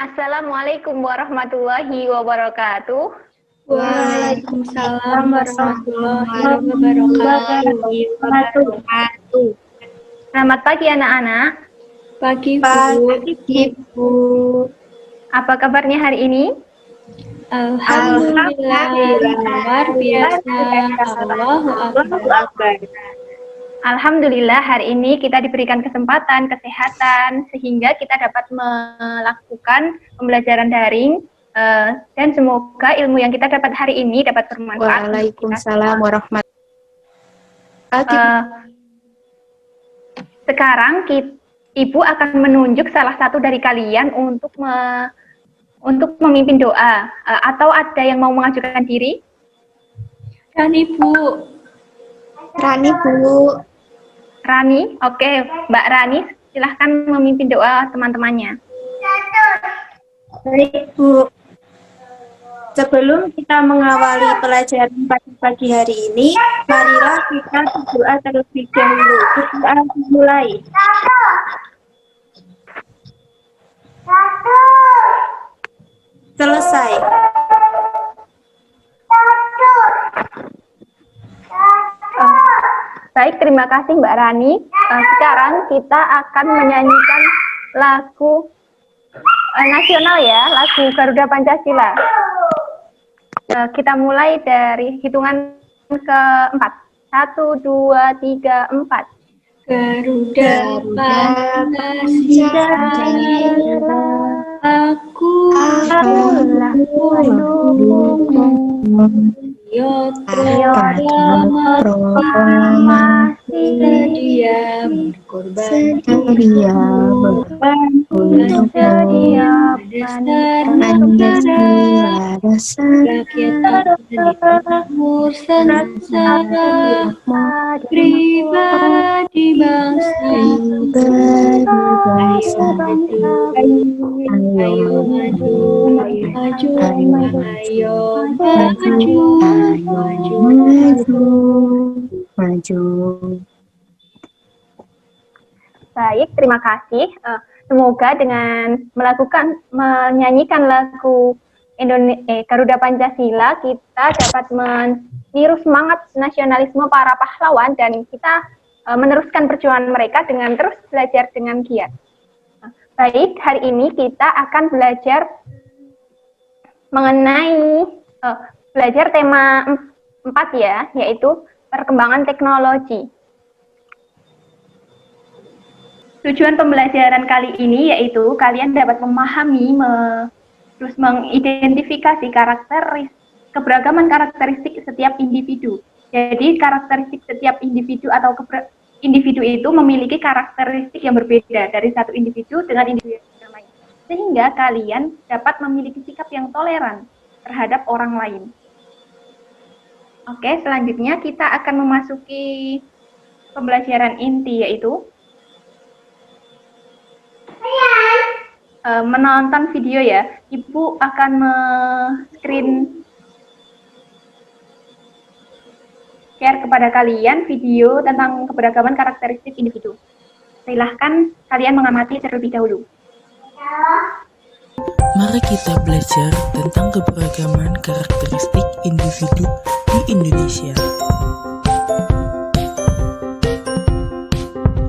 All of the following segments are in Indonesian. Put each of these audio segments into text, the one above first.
Assalamualaikum warahmatullahi wabarakatuh. Waalaikumsalam warahmatullahi wabarakatuh. Selamat pagi anak-anak. Pagi Bu. Apa kabarnya hari ini? Alhamdulillah, luar biasa. Allahu Akbar. Alhamdulillah hari ini kita diberikan kesempatan kesehatan sehingga kita dapat melakukan pembelajaran daring dan semoga ilmu yang kita dapat hari ini dapat bermanfaat. Waalaikumsalam warahmatullahi wabarakatuh. Sekarang Ibu akan menunjuk salah satu dari kalian untuk memimpin doa. Atau ada yang mau mengajukan diri? Rani Bu. Rani, oke, Mbak Rani, silahkan memimpin doa teman-temannya. Baik Bu, sebelum kita mengawali pelajaran pagi hari ini, marilah kita berdoa terlebih dahulu. Berdoa dimulai. Selesai. Baik, terima kasih Mbak Rani. Sekarang kita akan menyanyikan lagu nasional ya, lagu Garuda Pancasila. Kita mulai dari hitungan keempat. 1, 2, 3, 4. Garuda Pancasila, aku proklamasi sedia berkorban untuk rakyat makmur sengsara, pribadi bangsa, ayo maju, Baik, terima kasih. Semoga dengan menyanyikan lagu Garuda Pancasila, kita dapat meniru semangat nasionalisme para pahlawan dan kita meneruskan perjuangan mereka dengan terus belajar dengan giat. Baik, hari ini kita akan belajar mengenai belajar tema 4 ya, yaitu perkembangan teknologi. Tujuan pembelajaran kali ini yaitu kalian dapat memahami, terus mengidentifikasi keberagaman karakteristik setiap individu. Jadi karakteristik setiap individu atau individu itu memiliki karakteristik yang berbeda dari satu individu dengan individu yang lain. Sehingga kalian dapat memiliki sikap yang toleran terhadap orang lain. Oke, selanjutnya kita akan memasuki pembelajaran inti yaitu menonton video ya. Ibu akan share kepada kalian video tentang keberagaman karakteristik individu. Silahkan kalian mengamati terlebih dahulu. Mari kita belajar tentang keberagaman karakteristik individu di Indonesia.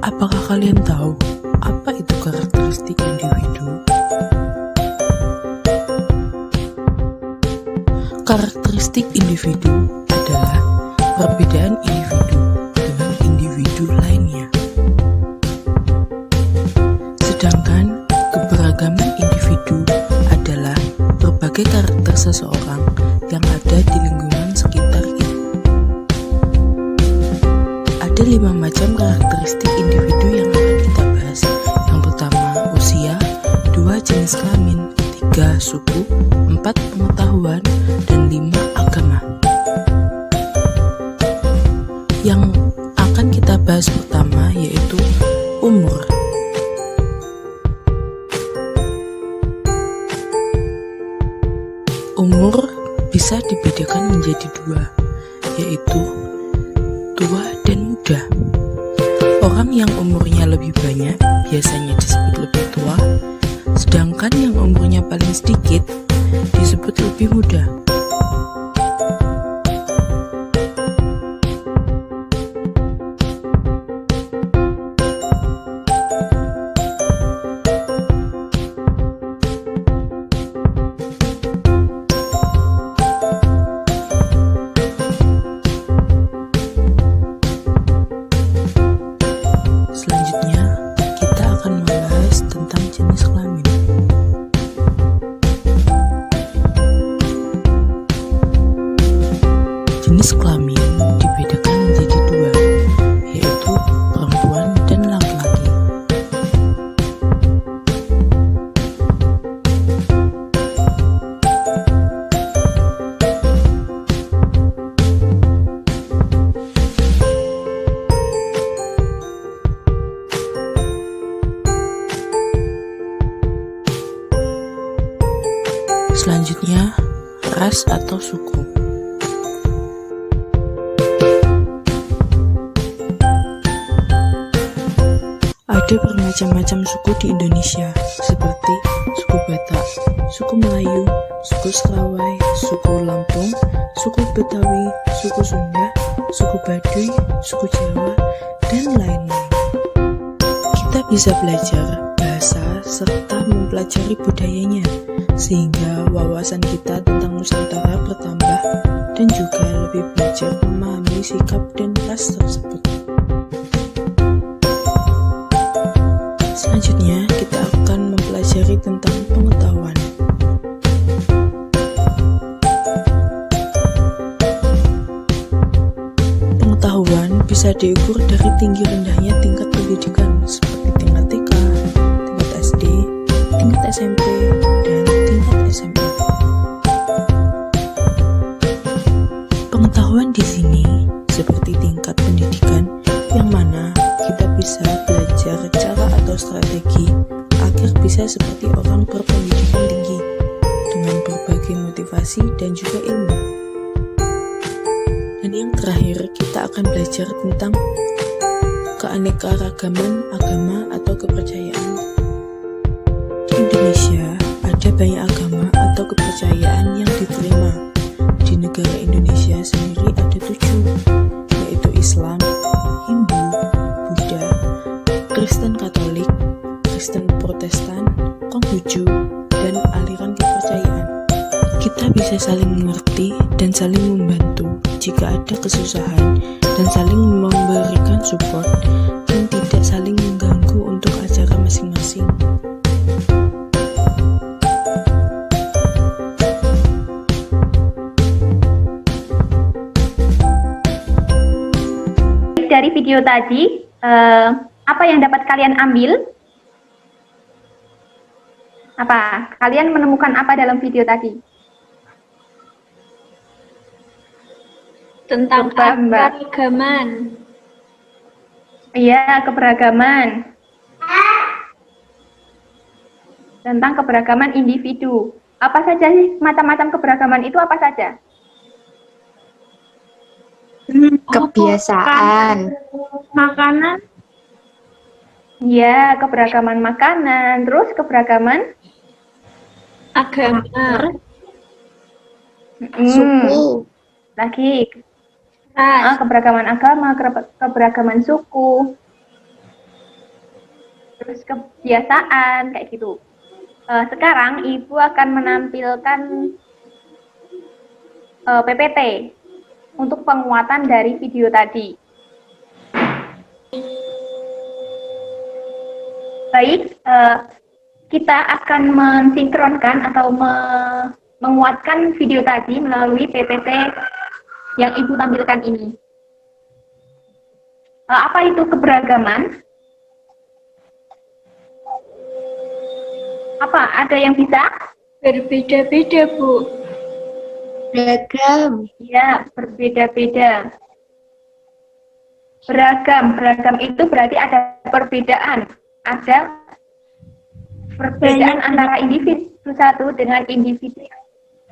Apakah kalian tahu apa itu karakteristik individu? Karakteristik individu adalah perbedaan individu dengan individu lainnya. Sedangkan keberagaman individu adalah berbagai karakter seseorang yang ada di lingkungan sekitar itu. Ada 5 macam karakteristik individu yang akan kita bahas. Yang pertama, usia, 2 jenis kelamin, 3 suku, 4 pengetahuan, dan 5 agama. Yang akan kita bahas pertama yaitu umur. Umur bisa dibedakan menjadi 2, yaitu tua dan muda. Orang yang umurnya lebih banyak biasanya disebut lebih tua, sedangkan yang umurnya paling sedikit disebut lebih muda. Selanjutnya, kita akan membahas tentang jenis kelamin. Jenis kelamin dibedakan menjadi dua, yaitu perempuan dan laki-laki. Selanjutnya, ras atau suku. Ada bermacam-macam suku di Indonesia, seperti suku Batak, suku Melayu, suku Serawai, suku Lampung, suku Betawi, suku Sunda, suku Baduy, suku Jawa, dan lain-lain. Kita bisa belajar bahasa serta mempelajari budayanya, sehingga wawasan kita tentang Nusantara bertambah dan juga lebih belajar memahami sikap dan ras tersebut. Selanjutnya, kita akan mempelajari tentang pengetahuan. Pengetahuan bisa diukur dari tinggi rendahnya tingkat pendidikan, seperti tingkat TK, tingkat SD, tingkat SMP, dan tingkat SMA. Pengetahuan di sini seperti tingkat pendidikan, yang mana kita bisa belajar cara atau strategi agar bisa seperti orang berpendidikan tinggi dengan berbagai motivasi dan juga ilmu. Dan yang terakhir, kita akan belajar tentang keanekaragaman agama atau kepercayaan. Di Indonesia ada banyak agama atau kepercayaan yang diterima. Di negara Indonesia sendiri ada 7, yaitu Islam, Hindu, Buddha, Kristen Katolik, Kristen Protestan, Konghucu, dan aliran kepercayaan. Kita bisa saling mengerti dan saling membantu jika ada kesusahan, dan saling memberikan support dan tidak saling mengganggu untuk acara masing-masing. Dari video tadi, apa yang dapat kalian ambil? Apa? Kalian menemukan apa dalam video tadi? Tentang Coba, Mbak. keberagaman. Iya, keberagaman. Tentang keberagaman individu. Apa saja sih macam-macam keberagaman itu apa saja? Kebiasaan. Makanan. Iya, keberagaman makanan. Terus keberagaman Agama. Suku. lagi. Ras. Keberagaman agama, keberagaman suku. Terus kebiasaan kayak gitu. Sekarang Ibu akan menampilkan PPT untuk penguatan dari video tadi. Baik, kita akan mensinkronkan atau menguatkan video tadi melalui PPT yang Ibu tampilkan ini. Apa itu keberagaman? Apa? Ada yang bisa? Berbeda-beda, Bu. Beragam. Ya, berbeda-beda. Beragam itu berarti ada perbedaan. Ada perbedaan antara individu satu dengan individu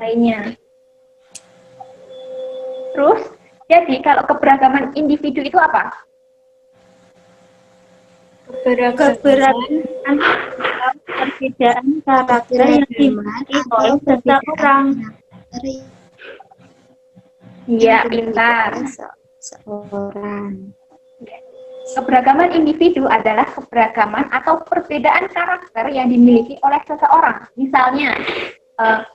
lainnya. Terus, jadi kalau keberagaman individu itu apa? Keberagaman atau perbedaan karakter yang dimiliki oleh seseorang. Iya, pintar. Seorang. Keberagaman individu adalah keberagaman atau perbedaan karakter yang dimiliki oleh seseorang. Misalnya,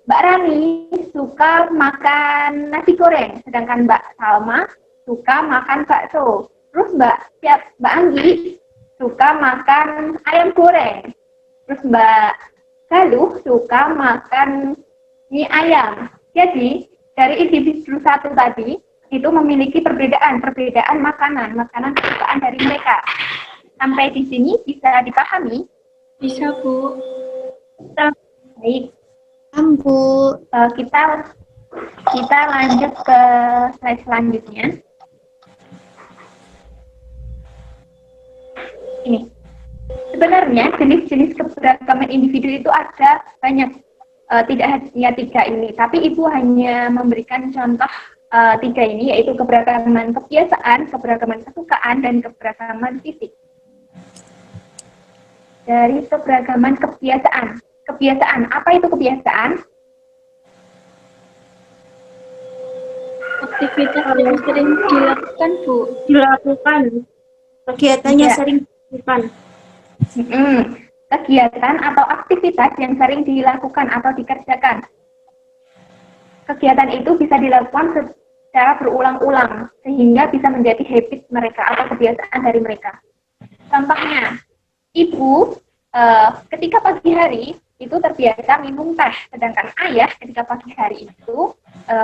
Mbak Rani suka makan nasi goreng, sedangkan Mbak Salma suka makan bakso. Terus Mbak Anggi suka makan ayam goreng. Terus Mbak Galuh suka makan mie ayam. Jadi, dari individu satu tadi, itu memiliki perbedaan makanan kesukaan dari mereka. Sampai di sini bisa dipahami? bisa, Bu. Baik. Bu. Kita lanjut ke slide selanjutnya. Ini. Sebenarnya jenis-jenis keberagaman individu itu ada banyak, tidak hanya 3 ini, tapi Ibu hanya memberikan contoh 3 ini, yaitu keberagaman kebiasaan, keberagaman kesukaan, dan keberagaman fisik. Dari keberagaman kebiasaan. Kebiasaan, apa itu kebiasaan? Aktivitas yang sering dilakukan, Bu. Dilakukan. Kegiatannya Iya. sering dilakukan. Kegiatan atau aktivitas yang sering dilakukan atau dikerjakan. Kegiatan itu bisa dilakukan secara berulang-ulang, sehingga bisa menjadi habit mereka atau kebiasaan dari mereka. Contohnya, Ibu ketika pagi hari itu terbiasa minum teh, sedangkan ayah ketika pagi hari itu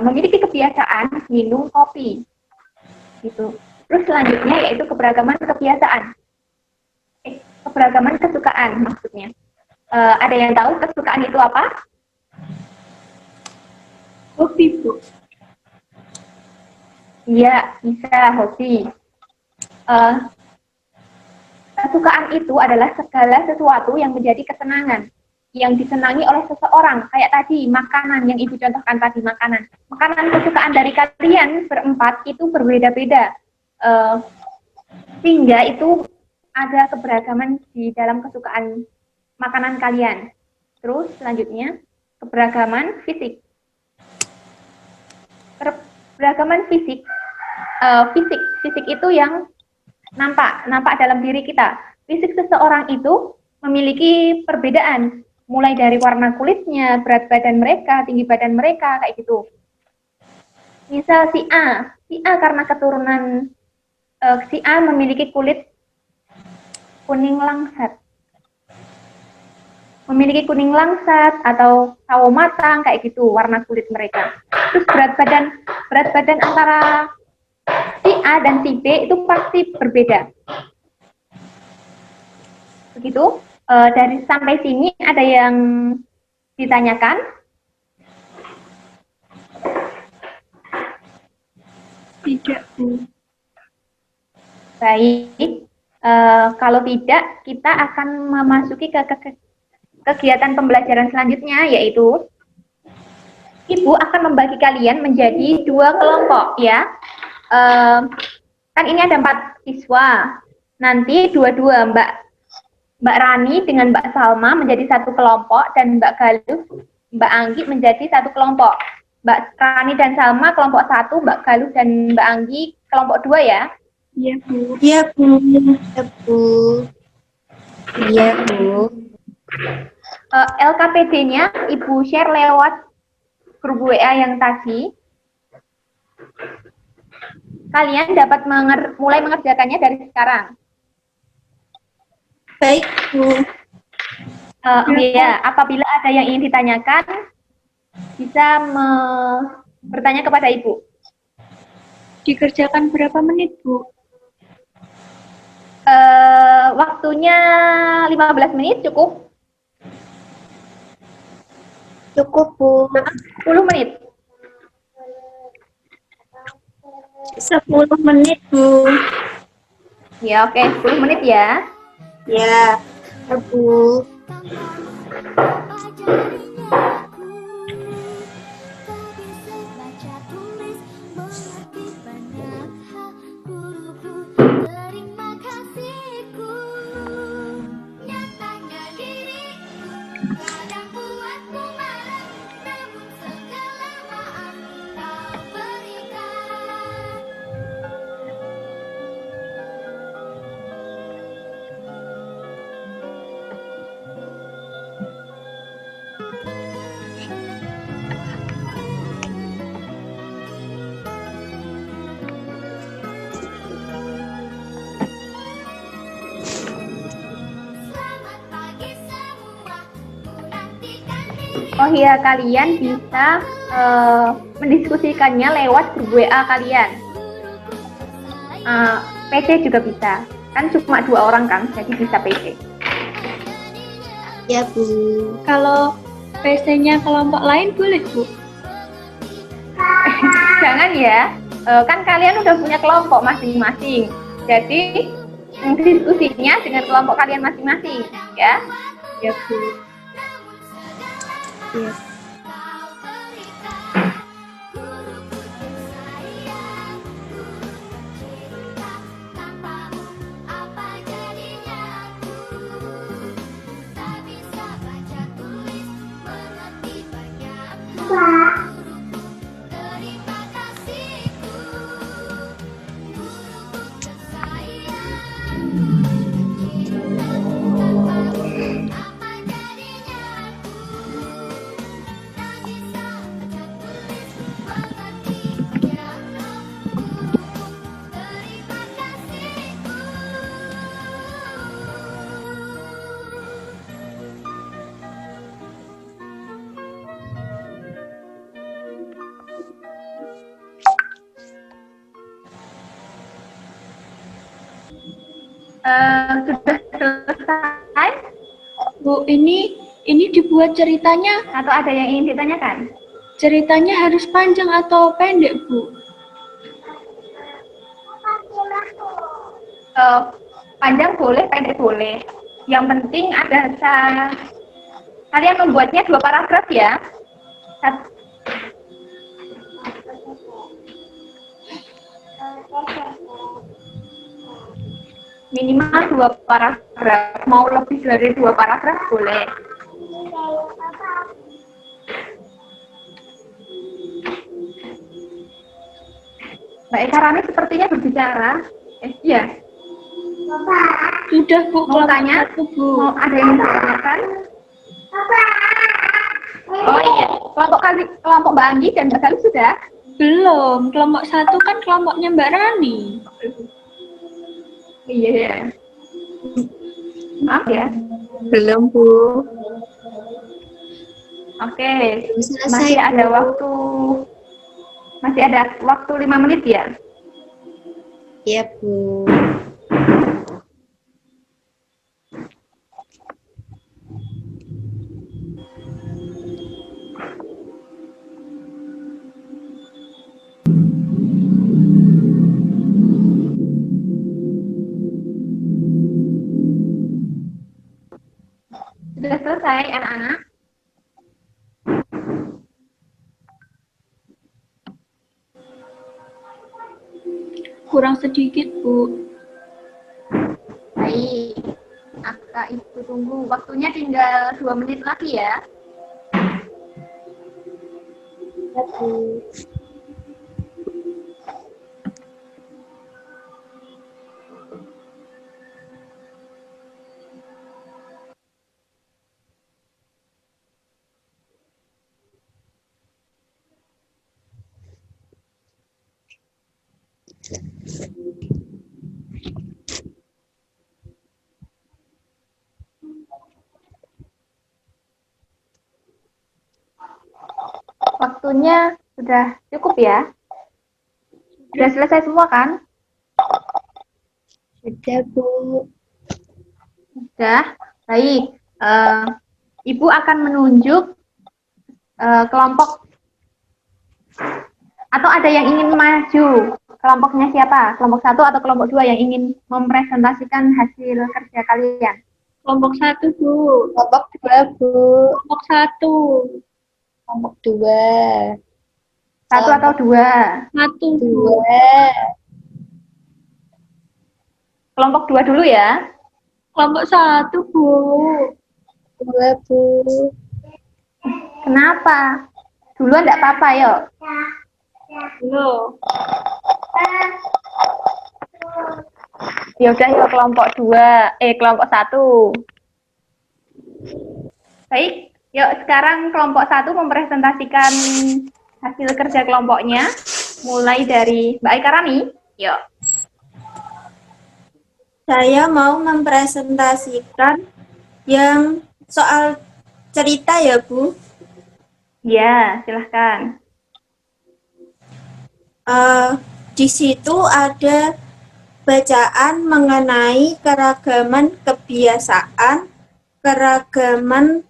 memiliki kebiasaan minum kopi. Gitu. Terus selanjutnya yaitu keberagaman kebiasaan. Keberagaman kesukaan maksudnya. Ada yang tahu kesukaan itu apa? Hobi, Bu. Iya, bisa hobi. Kesukaan itu adalah segala sesuatu yang menjadi kesenangan, yang disenangi oleh seseorang. Kayak tadi, makanan yang Ibu contohkan tadi, makanan. Makanan kesukaan dari kalian berempat itu berbeda-beda. Sehingga itu ada keberagaman di dalam kesukaan makanan kalian. Terus selanjutnya, keberagaman fisik. Keberagaman fisik, fisik itu yang nampak dalam diri kita. Fisik seseorang itu memiliki perbedaan, mulai dari warna kulitnya, berat badan mereka, tinggi badan mereka, kayak gitu. Misal si A karena keturunan si A memiliki kulit kuning langsat. Memiliki kuning langsat atau sawo matang, kayak gitu warna kulit mereka. Terus berat badan antara si A dan si B itu pasti berbeda. Begitu. Dari sampai sini ada yang ditanyakan? Tidak, Bu. Baik. Kalau tidak, kita akan memasuki ke kegiatan pembelajaran selanjutnya, yaitu Ibu akan membagi kalian menjadi 2 kelompok, ya. Kan ini ada 4 siswa. Nanti dua-dua Mbak Rani dengan Mbak Salma menjadi 1 kelompok, dan Mbak Galuh, Mbak Anggi menjadi 1 kelompok. Mbak Rani dan Salma kelompok 1, Mbak Galuh dan Mbak Anggi kelompok 2, ya. Iya, Bu. Iya, Bu. Iya, Bu. Iya, Bu. LKPD-nya Ibu share lewat grup WA yang tadi. Kalian dapat mulai mengerjakannya dari sekarang. Baik, Bu. Ya, apabila ada yang ingin ditanyakan, bisa bertanya kepada Ibu. Dikerjakan berapa menit, Bu? Waktunya 15 menit cukup? Cukup, Bu. 10 menit? 10 menit, Bu. Ya, oke, 10 menit ya. Ya. Ya, Bu. Oh iya, kalian bisa mendiskusikannya lewat grup WA kalian. PC juga bisa. Kan cuma 2 orang kan, jadi bisa PC. Ya, Bu. Kalau PC-nya kelompok lain boleh, Bu? Jangan ya, kan kalian udah punya kelompok masing-masing. Jadi diskusinya dengan kelompok kalian masing-masing, ya. Ya, Bu. Ya. Sudah selesai Bu, ini dibuat ceritanya. atau ada yang ingin ditanyakan? Ceritanya harus panjang atau pendek, Bu? Panjang boleh, pendek boleh. Yang penting ada kalian membuatnya 2 paragraf ya. Minimal 2 paragraf. Mau lebih dari 2 paragraf boleh. Mbak Eka Rani sepertinya berbicara. Iya. Sudah, Bu. Mau kelompok tanya? 1, Bu. Mau ada yang ditanyakan? Oh iya, kelompok Mbak Anggi dan Mbak Galih sudah? Belum. Kelompok 1 kan kelompoknya Mbak Rani. Iya. Maaf ya. Belum, Bu. Oke, Belum selesai, masih ada Bu. waktu 5 menit ya. Ya, Bu. Sudah selesai anak-anak? Kurang sedikit, Bu. Baik. Kakak Ibu tunggu. Waktunya tinggal 2 menit lagi ya. Ya, Bu. Waktunya sudah cukup ya? Sudah selesai semua kan? Sudah, Bu. Sudah. Baik. Ibu akan menunjuk kelompok atau ada yang ingin maju. Kelompoknya siapa? Kelompok 1 atau kelompok 2 yang ingin mempresentasikan hasil kerja kalian? Kelompok 1, Bu. Kelompok 2, Bu. Kelompok 1. Kelompok 2. 1 atau 2? 1, Bu. 2. Kelompok 2 dulu ya. Kelompok 1, Bu. 2, Bu. Kenapa? Duluan enggak apa-apa, yuk. Loh. Ya udah yuk kelompok 1. Baik, yuk sekarang kelompok 1 mempresentasikan hasil kerja kelompoknya mulai dari Mbak Eka Rani. Yuk. Saya mau mempresentasikan yang soal cerita ya, Bu. Ya, silahkan. Di situ ada bacaan mengenai keragaman kebiasaan, keragaman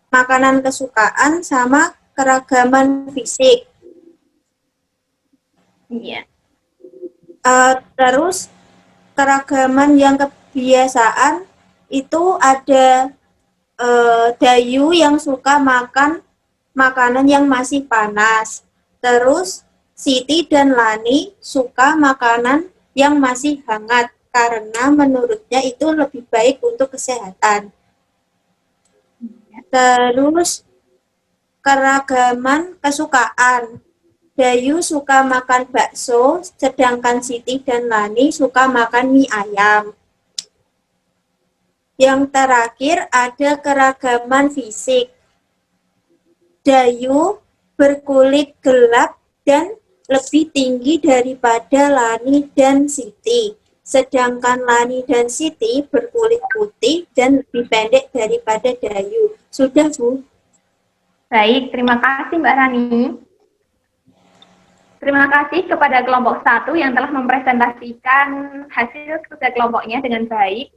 makanan kesukaan, sama keragaman fisik. Iya. Terus keragaman yang kebiasaan itu ada Dayu yang suka makan makanan yang masih panas. Terus Siti dan Lani suka makanan yang masih hangat karena menurutnya itu lebih baik untuk kesehatan. Terus keragaman kesukaan. Dayu suka makan bakso, sedangkan Siti dan Lani suka makan mie ayam. Yang terakhir ada keragaman fisik. Dayu berkulit gelap dan lebih tinggi daripada Lani dan Siti. Sedangkan Lani dan Siti berkulit putih dan lebih pendek daripada Dayu. Sudah, Bu? Baik, terima kasih Mbak Rani. Terima kasih kepada kelompok 1 yang telah mempresentasikan hasil kerja kelompoknya dengan baik.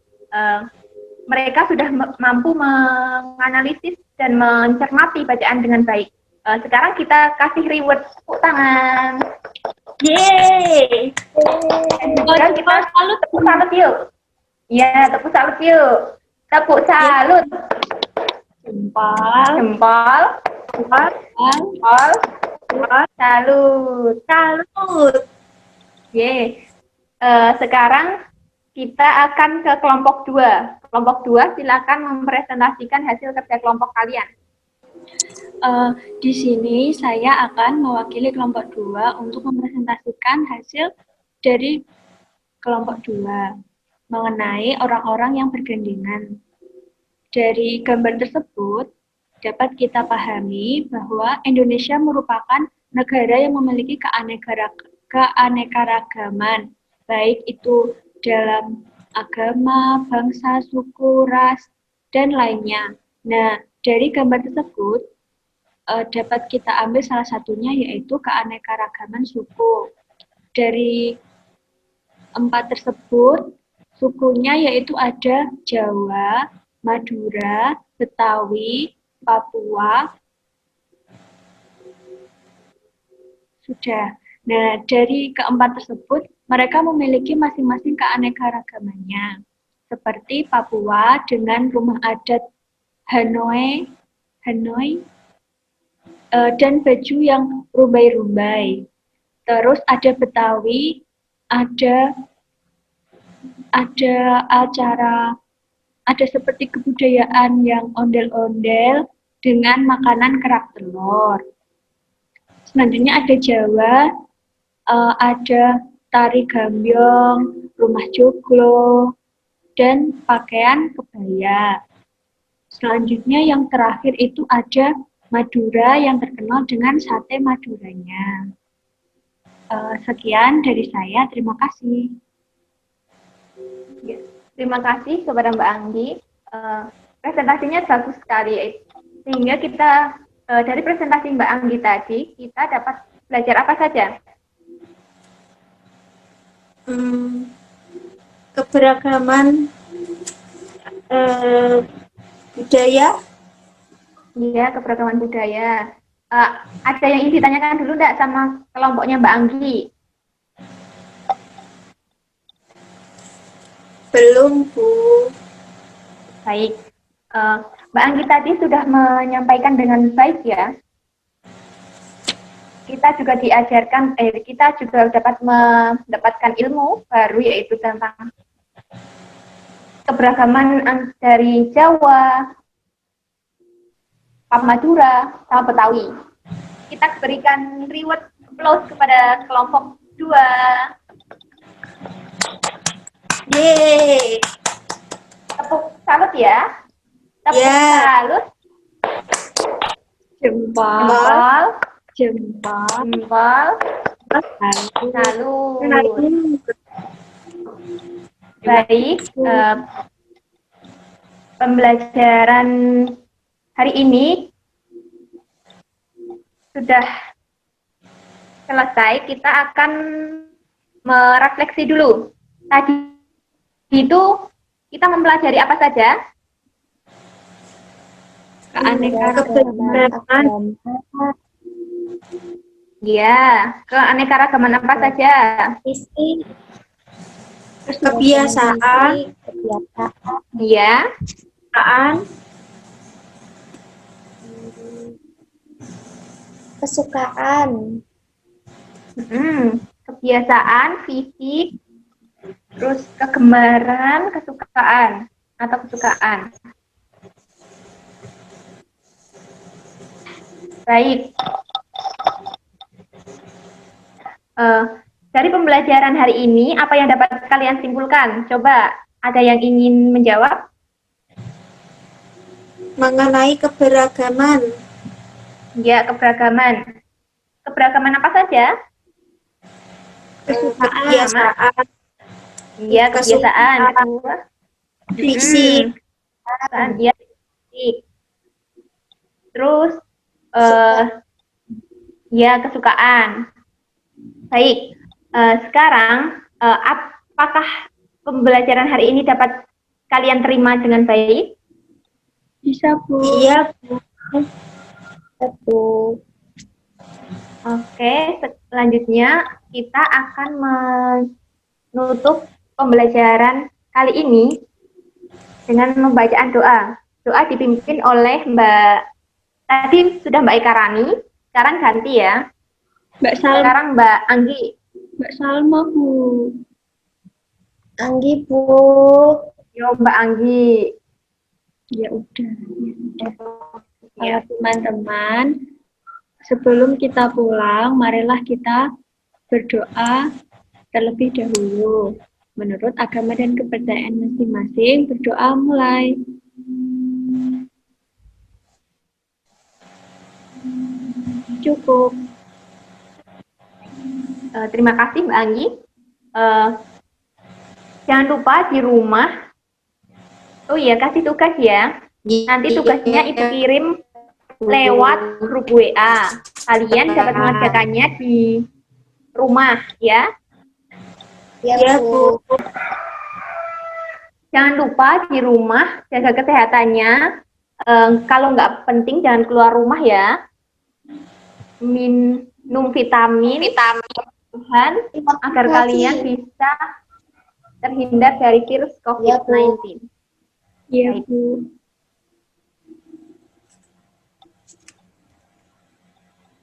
Mereka sudah mampu menganalisis dan mencermati bacaan dengan baik. Sekarang kita kasih reward tepuk tangan. Yeay! Dan juga kita tepuk salut yuk. Ya, tepuk salut yuk. Tepuk salut. Jempol. Jempol. Jempol. Salut. Salut. Yeay. Sekarang kita akan ke kelompok 2. Kelompok 2 silakan mempresentasikan hasil kerja kelompok kalian. Di sini saya akan mewakili kelompok 2 untuk mempresentasikan hasil dari kelompok 2 mengenai orang-orang yang bergandengan. Dari gambar tersebut dapat kita pahami bahwa Indonesia merupakan negara yang memiliki keanekaragaman, baik itu dalam agama, bangsa, suku, ras, dan lainnya. Nah, dari gambar tersebut dapat kita ambil salah satunya yaitu keanekaragaman suku. Dari 4 tersebut, sukunya yaitu ada Jawa, Madura, Betawi, Papua. Sudah. Nah, dari keempat tersebut, mereka memiliki masing-masing keanekaragamannya. Seperti Papua dengan rumah adat Hanoi, dan baju yang rumbai-rumbai. Terus ada Betawi, ada seperti kebudayaan yang ondel-ondel dengan makanan kerak telur. Selanjutnya ada Jawa, ada tari gambyong, rumah joglo, dan pakaian kebaya. Selanjutnya yang terakhir itu ada Madura yang terkenal dengan sate Maduranya. Sekian dari saya, terima kasih. Terima kasih kepada Mbak Anggi. Presentasinya bagus sekali, sehingga kita dari presentasi Mbak Anggi tadi, kita dapat belajar apa saja? Keberagaman budaya. Iya, keberagaman budaya. Ada yang ingin ditanyakan dulu enggak sama kelompoknya Mbak Anggi? Belum, Bu. Baik. Mbak Anggi tadi sudah menyampaikan dengan baik ya. Kita juga diajarkan, kita juga dapat mendapatkan ilmu baru yaitu tentang keberagaman dari Jawa, Madura, sama Betawi. Kita berikan reward applause kepada kelompok 2. Yeay. Tepuk salut ya. Tepuk salut. Jempol. Jempol. Salut. Baik. Pembelajaran hari ini sudah selesai, kita akan merefleksi dulu. Tadi itu kita mempelajari apa saja? Keanekaragaman agama, Ya, keanekaragaman apa saja? fisik, Kebiasaan, kebiasaan, Ya, kesukaan, kebiasaan, fisik, terus kegemaran, kesukaan atau kesukaan. Baik. Dari pembelajaran hari ini, apa yang dapat kalian simpulkan? Coba, ada yang ingin menjawab? mengenai keberagaman, Ya, keberagaman. Keberagaman apa saja? kebiasaan, Ya, kebiasaan. Kedua, fisik, kebiasaan. Ya, fisik. Terus, ya, kesukaan. Baik, sekarang apakah pembelajaran hari ini dapat kalian terima dengan baik? Bisa, Bu. iya, Bu. Oke, selanjutnya kita akan menutup pembelajaran kali ini dengan membacaan doa. Doa dipimpin oleh tadi sudah Mbak Eka Rani, sekarang ganti ya. Mbak Salma, Sekarang Mbak Anggi. Mbak Salma, Bu. Anggi, Bu. Yo, Mbak Anggi. Ya udah. Ya. Teman-teman, sebelum kita pulang, marilah kita berdoa terlebih dahulu. Menurut agama dan kepercayaan masing-masing, berdoa mulai. Cukup. Terima kasih Mbak Anggi. Jangan lupa di rumah. Oh iya, kasih tugas ya. Nanti tugasnya itu kirim lewat grup WA. Kalian dapat mengerjakannya di rumah ya. Ya, Bu. Jangan lupa di rumah jaga kesehatannya. Kalau nggak penting jangan keluar rumah ya. Minum vitamin Tuhan agar kalian bisa terhindar dari virus COVID-19. Iya, Bu.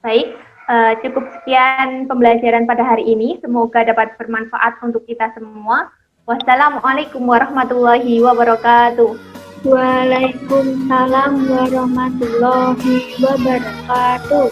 Baik, cukup sekian pembelajaran pada hari ini. Semoga dapat bermanfaat untuk kita semua. Wassalamualaikum warahmatullahi wabarakatuh. Waalaikumsalam warahmatullahi wabarakatuh.